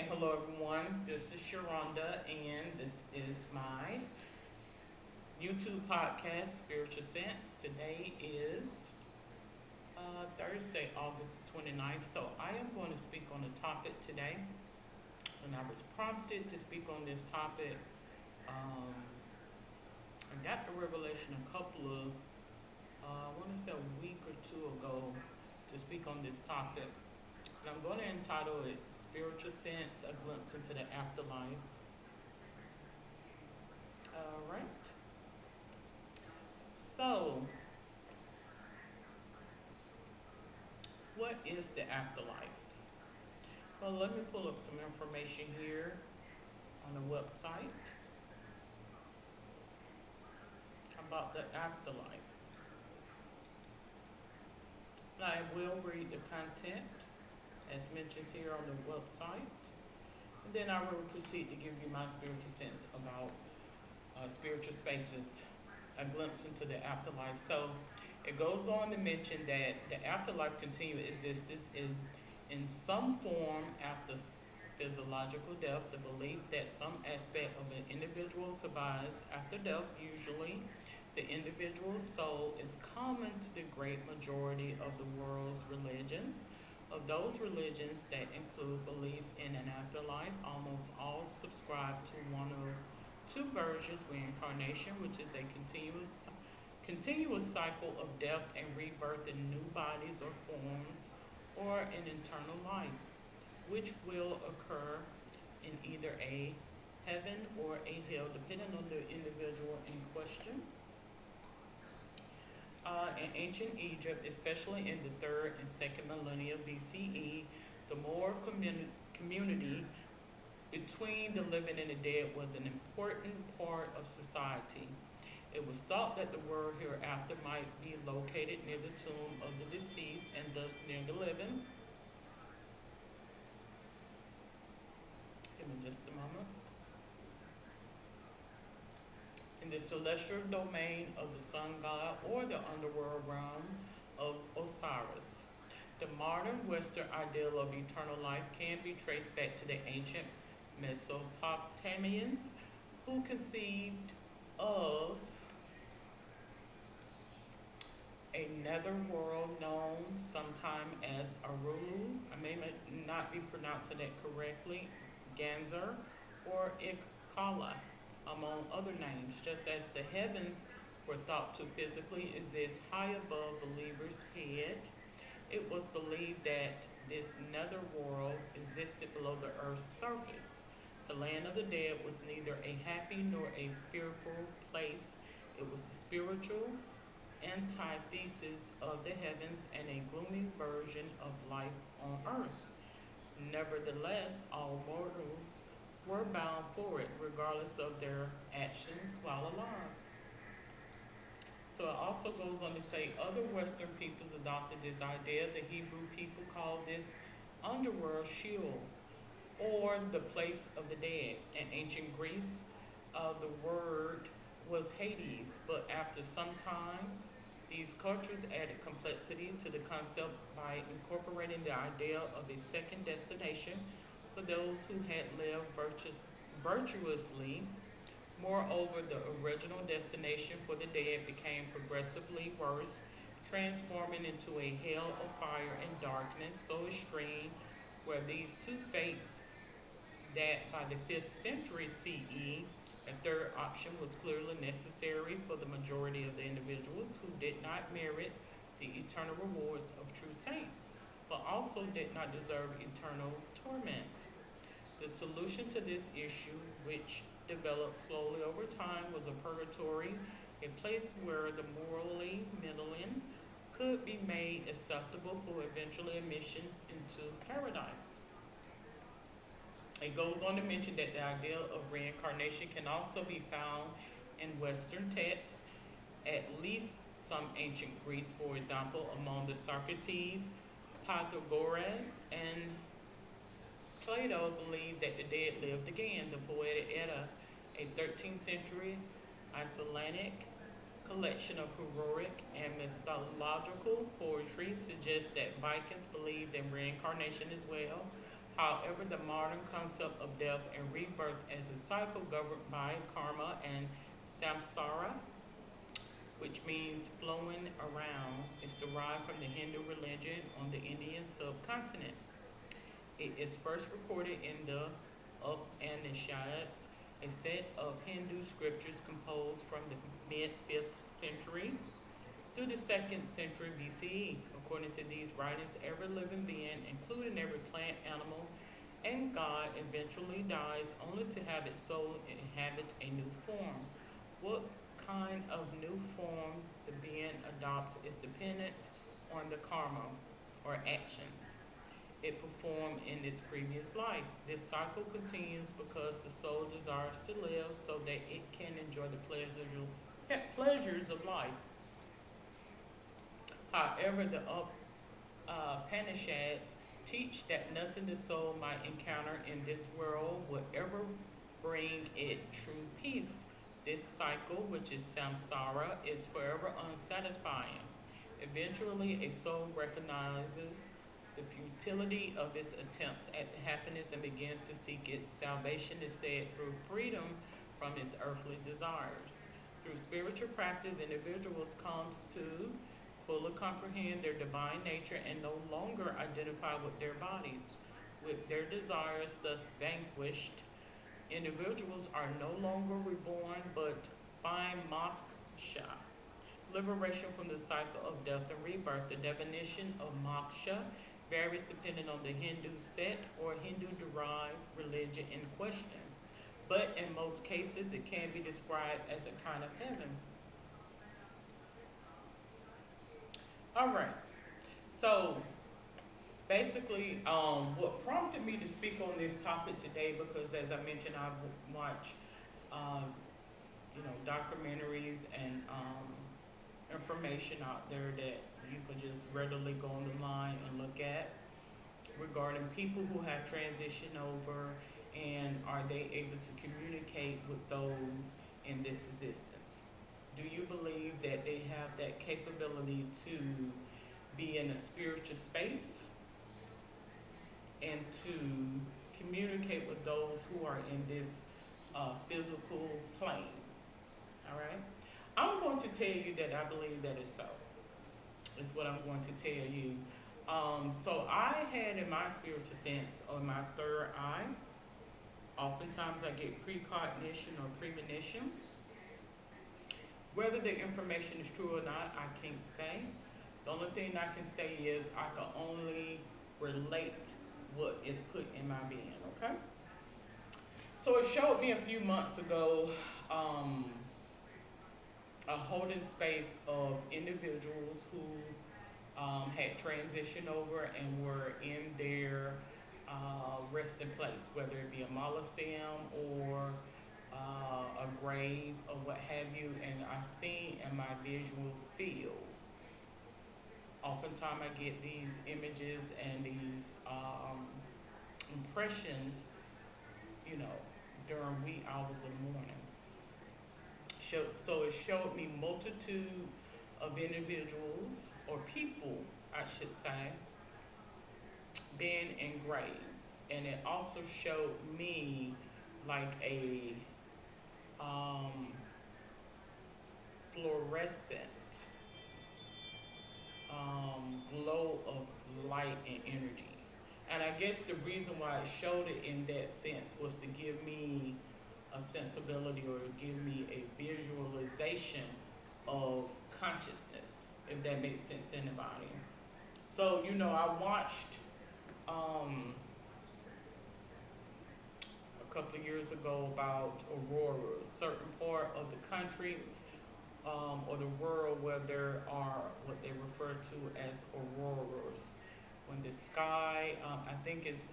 Okay, hello everyone. This is Sharonda, and this is my YouTube podcast, Spiritual Sense. Today is Thursday, August 29th. So I am going to speak on a topic today. When I was prompted to speak on this topic, um, I got the revelation a couple of, I want to say a week or two ago, to speak on this topic. And I'm going to entitle it Spiritual Sense, A Glimpse into the Afterlife. All right. So, what is the afterlife? Well, let me pull up some information here on the website about the afterlife. Now, I will read the content as mentioned here on the website, and then I will proceed to give you my spiritual sense about spiritual spaces, a glimpse into the afterlife. So, it goes on to mention that the afterlife continued existence is in some form after physiological death. The belief that some aspect of an individual survives after death, usually the individual's soul, is common to the great majority of the world's religions. Of those religions that include belief in an afterlife, almost all subscribe to one of two versions: reincarnation, which is a continuous cycle of death and rebirth in new bodies or forms, or an eternal life, which will occur in either a heaven or a hell, depending on the individual in question. In ancient Egypt, especially in the 3rd and 2nd millennia BCE, the moral community between the living and the dead was an important part of society. It was thought that the world hereafter might be located near the tomb of the deceased and thus near the living. Give me just a moment. In the celestial domain of the sun god or the underworld realm of Osiris. The modern Western ideal of eternal life can be traced back to the ancient Mesopotamians, who conceived of a netherworld known sometime as Arulu. I may not be pronouncing that correctly, Ganzer, or Ikala, among other names. Just as the heavens were thought to physically exist high above believers' head, it was believed that this netherworld existed below the earth's surface. The land of the dead was neither a happy nor a fearful place. It was the spiritual antithesis of the heavens and a gloomy version of life on earth. Nevertheless, all mortals were bound for it, regardless of their actions while alive. So it also goes on to say other Western peoples adopted this idea. The Hebrew people called this underworld Sheol, or the place of the dead. In ancient Greece, the word was Hades, but after some time, these cultures added complexity to the concept by incorporating the idea of a second destination for those who had lived virtuously. Moreover, the original destination for the dead became progressively worse, transforming into a hell of fire and darkness so extreme where these two fates that by the 5th century CE, a third option was clearly necessary for the majority of the individuals who did not merit the eternal rewards of true saints, but also did not deserve eternal torment. The solution to this issue, which developed slowly over time, was a purgatory, a place where the morally middling could be made acceptable for eventual admission into paradise. It goes on to mention that the idea of reincarnation can also be found in Western texts, at least some ancient Greece, for example, among the Socrates, Pythagoras, and Plato believed that the dead lived again. The Poetic Edda, a 13th century Icelandic collection of heroic and mythological poetry, suggests that Vikings believed in reincarnation as well. However, the modern concept of death and rebirth as a cycle governed by karma and samsara, which means flowing around, is derived from the Hindu religion on the Indian subcontinent. It is first recorded in the Upanishads, a set of Hindu scriptures composed from the mid 5th century through the 2nd century BCE. According to these writings, every living being, including every plant, animal, and God, eventually dies only to have its soul inhabit a new form. What kind of new form the being adopts is dependent on the karma or actions it performed in its previous life. This cycle continues because the soul desires to live so that it can enjoy the pleasures of life. However, the Upanishads teach that nothing the soul might encounter in this world will ever bring it true peace. This cycle, which is samsara, is forever unsatisfying. Eventually, a soul recognizes the futility of its attempts at happiness and begins to seek its salvation instead through freedom from its earthly desires. Through spiritual practice, individuals comes to fully comprehend their divine nature and no longer identify with their bodies. With their desires thus vanquished, individuals are no longer reborn but find moksha, liberation from the cycle of death and rebirth. The definition of moksha varies depending on the Hindu sect or Hindu derived religion in question, but in most cases it can be described as a kind of heaven. All right, so basically, what prompted me to speak on this topic today, because as I mentioned, I watch, um, documentaries and information out there that you can just readily go on the line and look at regarding people who have transitioned over and are they able to communicate with those in this existence. Do you believe that they have that capability to be in a spiritual space and to communicate with those who are in this physical plane? All right. I'm going to tell you that I believe that is so. Is what I'm going to tell you. So I had in my spiritual sense on my third eye. Oftentimes I get precognition or premonition. Whether the information is true or not, I can't say. The only thing I can say is I can only relate what is put in my being. Okay. So it showed me a few months ago. A holding space of individuals who had transitioned over and were in their resting place, whether it be a mausoleum or a grave or what have you. And I see in my visual field, oftentimes I get these images and these impressions, during wee hours of the morning. So it showed me multitude of individuals or people, I should say, being in graves, and it also showed me like a fluorescent glow of light and energy. And I guess the reason why it showed it in that sense was to give me a sensibility or to give me a visualization of consciousness, if that makes sense to anybody. So, I watched a couple of years ago about auroras, certain part of the country or the world where there are what they refer to as auroras. When the sky, I think it's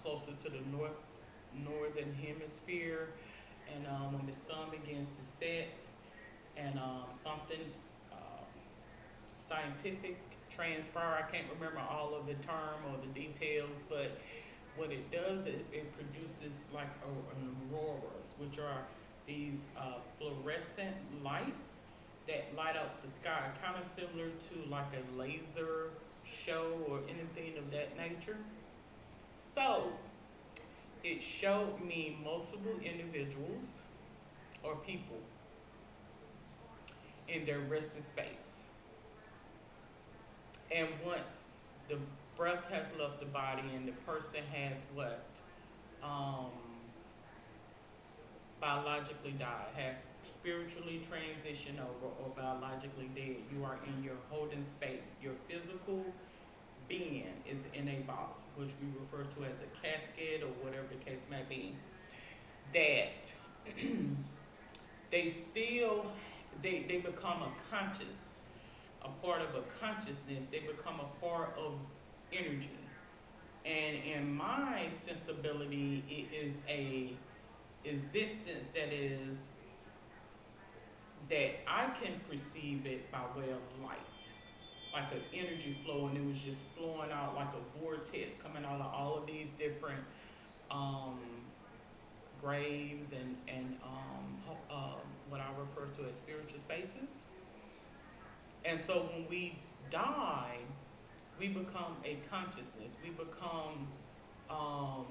closer to the northern hemisphere, and when the sun begins to set, and something scientific transpire. I can't remember all of the term or the details, but what it does, it produces like an auroras, which are these fluorescent lights that light up the sky, kind of similar to like a laser show or anything of that nature. So it showed me multiple individuals or people in their resting space. And once the breath has left the body and the person has what? Um, Biologically died, have spiritually transitioned over or biologically dead. You are in your holding space. Your physical being is in a box, which we refer to as a casket or whatever the case may be. That they still they become a conscious, a part of a consciousness. They become a part of energy. And in my sensibility, it is a existence that I can perceive it by way of light, like an energy flow, and it was just flowing out like a vortex coming out of all of these different um, graves and what I refer to as spiritual spaces. And so when we die, we become a consciousness. We become, um,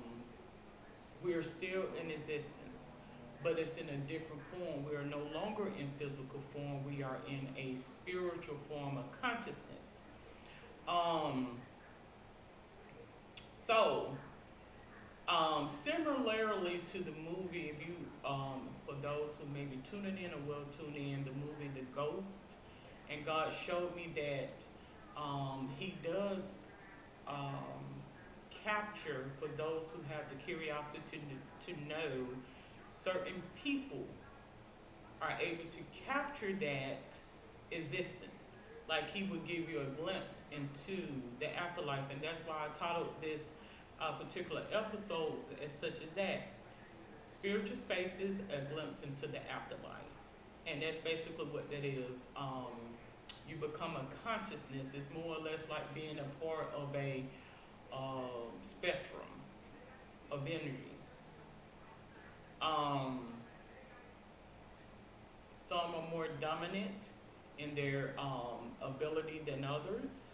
we're still in existence, but it's in a different form. We are no longer in physical form. We are in a spiritual form of consciousness. Um, so, Similarly to the movie, if you, for those who may be tuning in or will tune in, the movie The Ghost, and God showed me that He does um, capture, for those who have the curiosity to know, certain people are able to capture that existence. Like He would give you a glimpse into the afterlife, and that's why I titled this particular episode as such as that. Spiritual Spaces, a glimpse into the afterlife. And that's basically what that is. You become a consciousness. It's more or less like being a part of a spectrum of energy. Um, some are more dominant in their ability than others.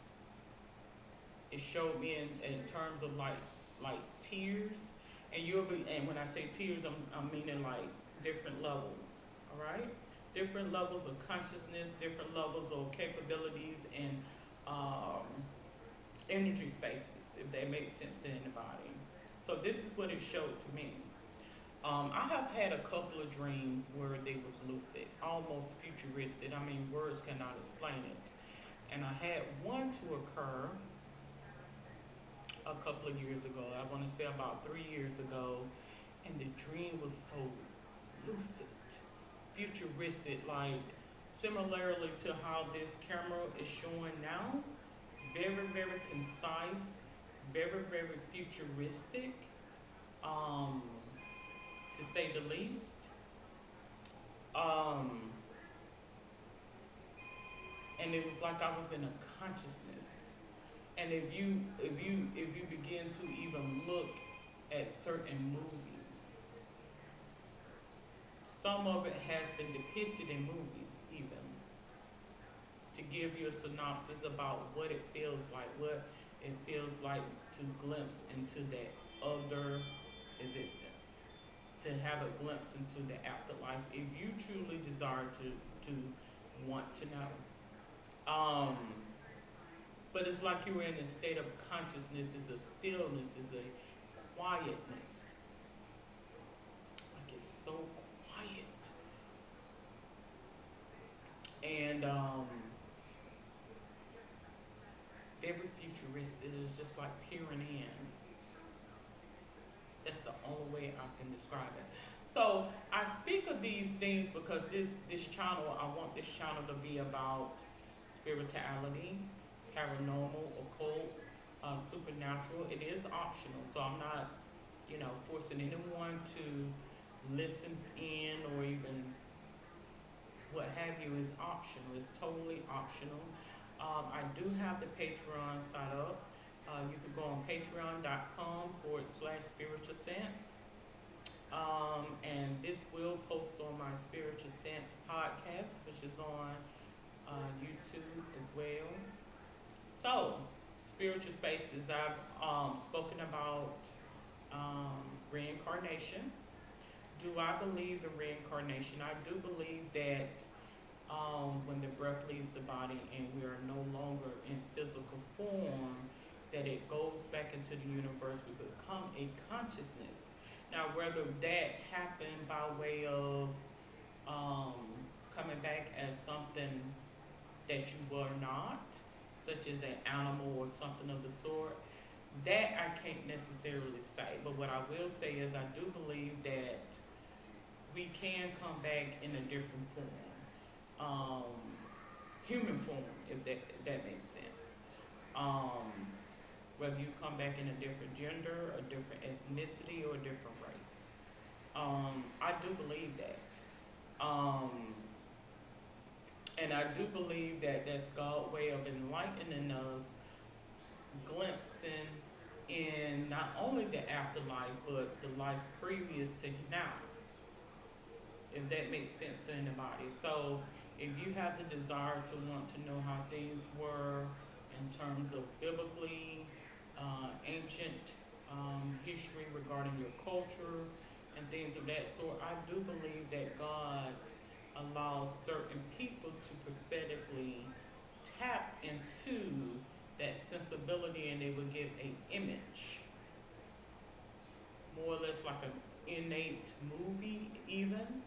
It showed me in terms of like tears, and you'll be, and when I say tears, I'm meaning like different levels. All right, different levels of consciousness, different levels of capabilities, and um, energy spaces, if they make sense to anybody. So this is what it showed to me. I have had a couple of dreams where they was lucid, almost futuristic. I mean, words cannot explain it. And I had one to occur a couple of years ago. I want to say about 3 years ago, and the dream was so lucid, futuristic, like similarly to how this camera is showing now. Very, very concise, very, very futuristic, um, to say the least. Um, and it was like I was in a consciousness. And if you begin to even look at certain movies, some of it has been depicted in movies even, to give you a synopsis about what it feels like to glimpse into that other existence, to have a glimpse into the afterlife if you truly desire to want to know. But it's like you were in a state of consciousness. It's a stillness. It's a quietness. Like it's so quiet. And very futuristic. It's just like peering in. That's the only way I can describe it. So I speak of these things because this channel, I want this channel to be about spirituality, paranormal, occult, supernatural. It is optional, so I'm not, forcing anyone to listen in or even what have you. Is optional. It's totally optional. I do have the Patreon set up. You can go on patreon.com/spiritualsense. And this will post on my Spiritual Sense podcast, which is on YouTube as well. So, spiritual spaces, I've spoken about reincarnation. Do I believe in reincarnation? I do believe that when the breath leaves the body and we are no longer in physical form, that it goes back into the universe, we become a consciousness. Now, whether that happened by way of um, coming back as something that you were not, such as an animal or something of the sort, that I can't necessarily say. But what I will say is I do believe that we can come back in a different form, human form, if that makes sense. Um, Whether you come back in a different gender, a different ethnicity, or a different race. I do believe that. Um, and I do believe that that's God's way of enlightening us, glimpsing in not only the afterlife, but the life previous to now, if that makes sense to anybody. So if you have the desire to want to know how things were in terms of biblically, ancient history regarding your culture and things of that sort, I do believe that God allows certain people to prophetically tap into that sensibility, and they will give an image, more or less like an innate movie even,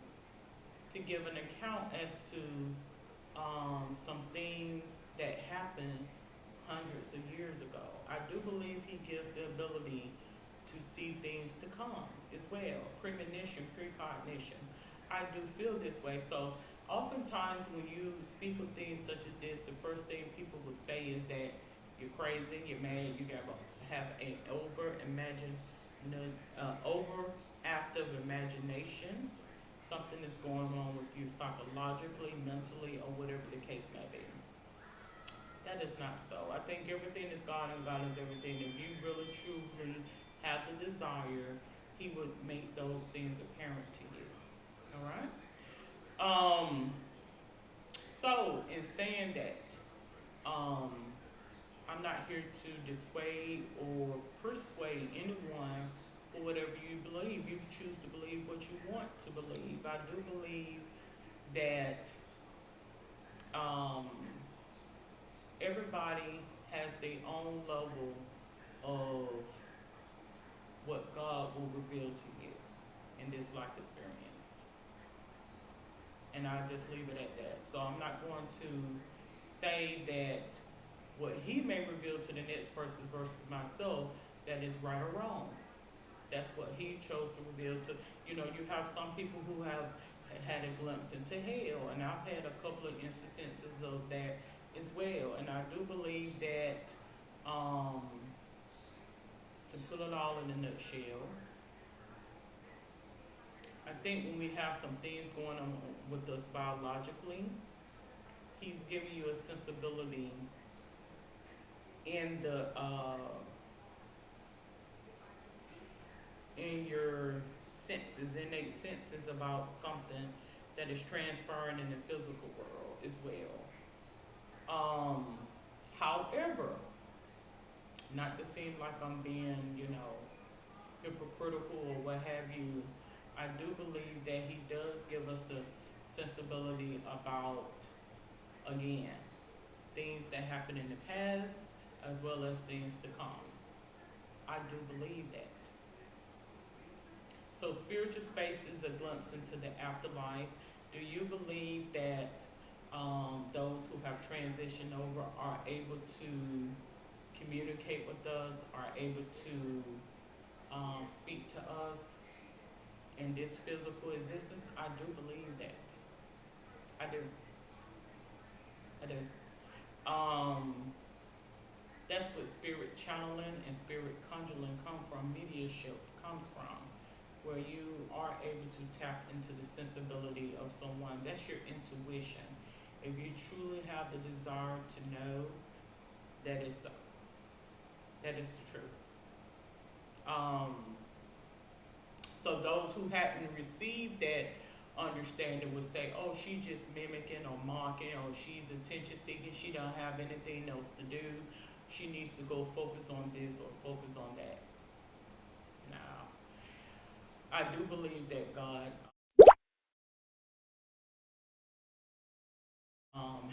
to give an account as to some things that happened hundreds of years ago. I do believe he gives the ability to see things to come as well, premonition, precognition. I do feel this way. So oftentimes when you speak of things such as this, the first thing people would say is that you're crazy, you're mad, you got to have an overactive imagination. Something is going on with you psychologically, mentally, or whatever the case may be. That is not so. I think everything is God and God is everything. If you really truly have the desire, he would make those things apparent to you. All right? So in saying that, I'm not here to dissuade or persuade anyone for whatever you believe. You choose to believe what you want to believe. I do believe that everybody has their own level of what God will reveal to you in this life experience. And I'll just leave it at that. So I'm not going to say that what he may reveal to the next person versus myself, that is right or wrong. That's what he chose to reveal to. You have some people who have had a glimpse into hell, and I've had a couple of instances of that as well. And I do believe that, to put it all in a nutshell, I think when we have some things going on with us biologically, he's giving you a sensibility in the in your senses, innate senses about something that is transpiring in the physical world as well. However, not to seem like I'm being, hypocritical or what have you, I do believe that he does give us the sensibility about, again, things that happened in the past as well as things to come. I do believe that. So spiritual space is a glimpse into the afterlife. Do you believe that those who have transitioned over are able to communicate with us, are able to speak to us in this physical existence? I do believe that. I do. That's what spirit channeling and spirit conjuring come from, mediumship comes from, where you are able to tap into the sensibility of someone. That's your intuition. If you truly have the desire to know, that is so. That is the truth. So those who hadn't received that understanding would say, oh, she's just mimicking or mocking, or she's attention seeking, she don't have anything else to do. she needs to go focus on this or focus on that. Now, I do believe that God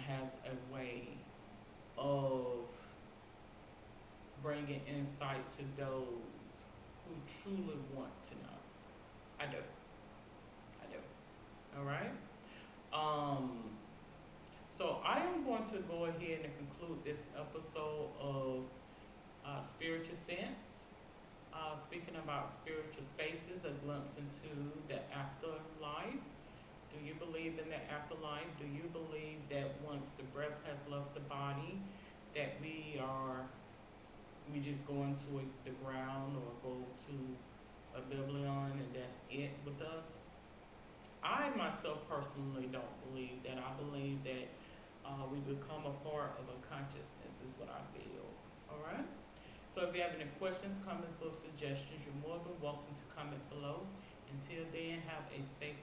has a way of bringing insight to those who truly want to know. I do. I do. All right. Um, so I am going to go ahead and conclude this episode of Spiritual Sense. Speaking about spiritual spaces, a glimpse into the afterlife. Do you believe in the afterlife? Do you believe that once the breath has left the body, that we just go into the ground or go to oblivion and that's it with us? I myself personally don't believe that. I believe that we become a part of a consciousness, is what I feel. All right? So if you have any questions, comments, or suggestions, you're more than welcome to comment below. Until then, have a safe